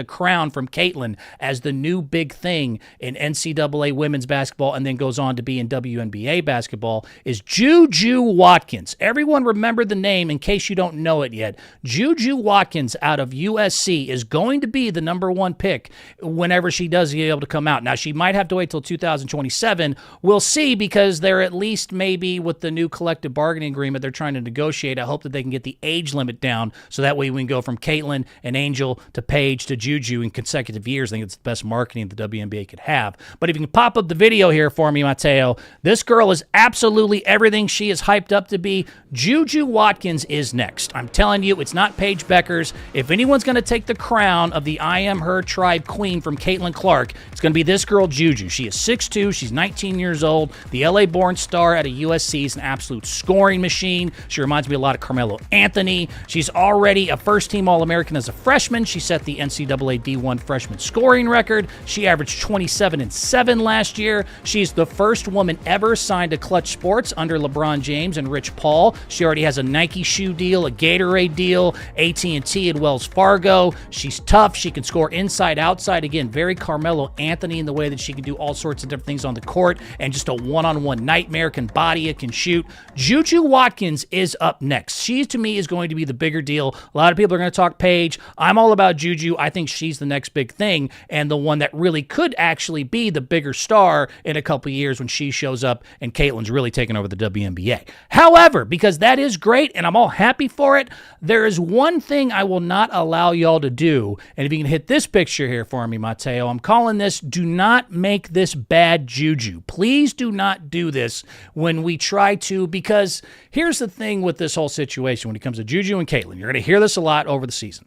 a crown from Caitlin as the new big thing in NCAA women's basketball and then goes on to be in WNBA basketball is Juju Watkins. Everyone remember the name in case you don't know it yet. Juju Watkins out of USC is going to be the number one pick whenever she does get able to come out. Now, she might have to wait till 2027. We'll see, because they're at least maybe with the new collective bargaining agreement they're trying to negotiate. I hope that they can get the age limit down so that way we can go from Caitlin and Angel to Paige to Juju in consecutive years. I think it's the best marketing the WNBA could have. But if you can pop up the video here for me, Mateo, this girl is absolutely everything she is hyped up to be. Juju Watkins is next. I'm telling you, it's not Paige Beckers. If anyone's going to take the crown of the I Am Her Tribe queen from Caitlin Clark, it's going to be this girl, Juju. She is 6'2". She's 19 years old. The LA-born star out of USC is an absolute scoring machine. She reminds me a lot of Carmelo Anthony. She's already a first-team All-American as a freshman. She set the NCAA D1 freshman scoring record. She averaged 27 and 7 last year. She's the first woman ever signed to Clutch Sports under LeBron James and Rich Paul. She already has a Nike shoe deal, a Gatorade deal, AT&T and Wells Fargo. She's tough. She can score inside, outside. Again, very Carmelo Anthony in the way that she can do all sorts of different things on the court, and just a one-on-one nightmare, can body it, can shoot. Juju Watkins is up next. She, to me, is going to be the bigger deal. A lot of people are going to talk Paige. I'm all about Juju. I think she's the next big thing, and the one that really could actually be the bigger star in a couple of years when she shows up and Caitlin's really taking over the WNBA. However, because that is great and I'm all happy for it, there is one thing I will not allow y'all to do, and if you can hit this picture here for me, Mateo, I'm calling this, do not make this bad juju. Please do not do this when we try to, because here's the thing with this whole situation when it comes to Juju and Caitlin. You're going to hear this a lot over the season.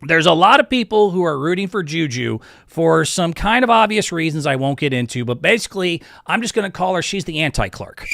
There's a lot of people who are rooting for Juju for some kind of obvious reasons I won't get into, but basically, I'm just going to call her, she's the anti-Clark.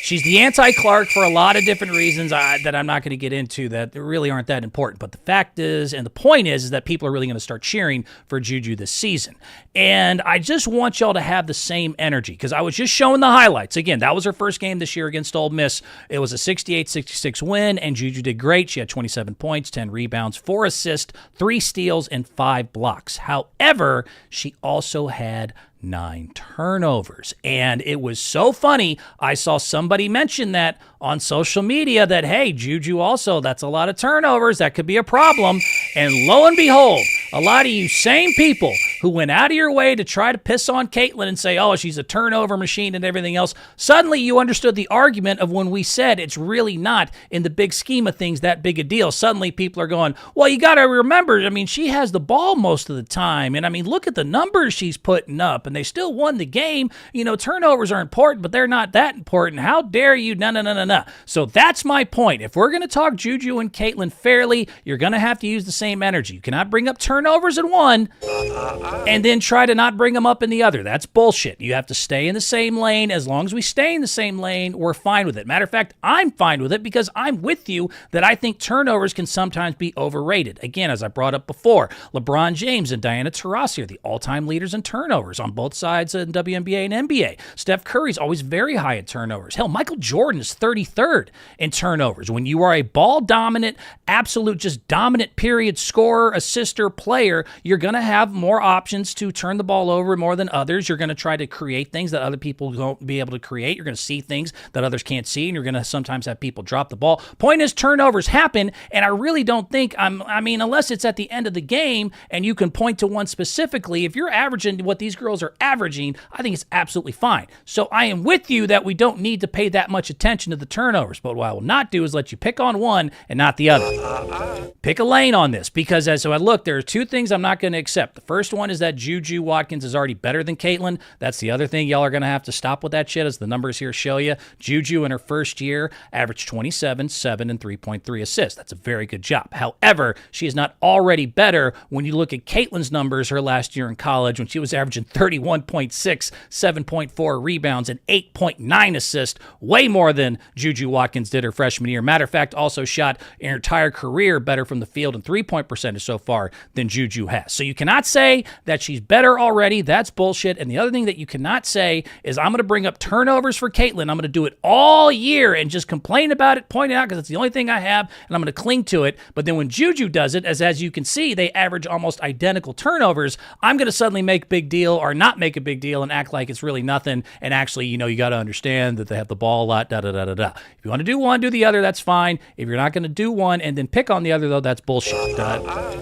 She's the anti-Clark for a lot of different reasons that I'm not going to get into that really aren't that important. But the fact is, and the point is that people are really going to start cheering for Juju this season. And I just want y'all to have the same energy, because I was just showing the highlights. Again, that was her first game this year against Ole Miss. It was a 68-66 win, and Juju did great. She had 27 points, 10 rebounds, 4 assists, 3 steals, and 5 blocks. However, she also had 9 turnovers. And it was so funny. I saw somebody mention that on social media that, hey, Juju also, that's a lot of turnovers. That could be a problem. And lo and behold, a lot of you same people who went out of your way to try to piss on Caitlin and say, oh, she's a turnover machine and everything else, suddenly you understood the argument of when we said it's really not, in the big scheme of things, that big a deal. Suddenly people are going, well, you got to remember, I mean, she has the ball most of the time. And I mean, look at the numbers she's putting up, and they still won the game. You know, turnovers are important, but they're not that important. How dare you? No. So that's my point. If we're going to talk Juju and Caitlin fairly, you're going to have to use the same energy. You cannot bring up turnovers in one and then try to not bring them up in the other. That's bullshit. You have to stay in the same lane. As long as we stay in the same lane, we're fine with it. Matter of fact, I'm fine with it because I'm with you that I think turnovers can sometimes be overrated. Again, as I brought up before, LeBron James and Diana Taurasi are the all-time leaders in turnovers on both sides in WNBA and NBA. Steph Curry's always very high in turnovers. Hell, Michael Jordan is 33rd in turnovers. When you are a ball-dominant, absolute just dominant period scorer, assister, player, you're going to have more options to turn the ball over more than others. You're going to try to create things that other people won't be able to create. You're going to see things that others can't see, and you're going to sometimes have people drop the ball. Point is, turnovers happen, and I really don't think, unless it's at the end of the game and you can point to one specifically, if you're averaging what these girls are averaging, I think it's absolutely fine. So I am with you that we don't need to pay that much attention to the turnovers, but what I will not do is let you pick on one and not the other. Pick a lane on this, because as I look, there are two things I'm not going to accept. The first one is that Juju Watkins is already better than Caitlin. That's the other thing. Y'all are going to have to stop with that shit, as the numbers here show you. Juju in her first year averaged 27, 7, and 3.3 assists. That's a very good job. However, she is not already better when you look at Caitlin's numbers her last year in college, when she was averaging 31.6, 7.4 rebounds, and 8.9 assists, way more than Juju Watkins did her freshman year. Matter of fact, also shot in her entire career better from the field and three-point percentage so far than Juju has. So you cannot say that she's better already. That's bullshit. And the other thing that you cannot say is I'm going to bring up turnovers for Caitlyn. I'm going to do it all year and just complain about it, point it out because it's the only thing I have, and I'm going to cling to it. But then when Juju does it, as you can see, they average almost identical turnovers. I'm going to suddenly make a big deal or not make a big deal and act like it's really nothing. And actually, you got to understand that they have the ball a lot, da-da-da-da-da. If you want to do one, do the other, that's fine. If you're not going to do one and then pick on the other, though, that's bullshit.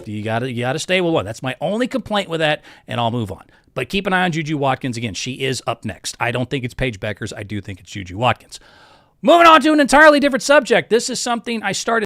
You got to stay with one. That's my only complaint with that, and I'll move on. But keep an eye on Juju Watkins. Again, she is up next. I don't think it's Paige Beckers. I do think it's Juju Watkins. Moving on to an entirely different subject. This is something I started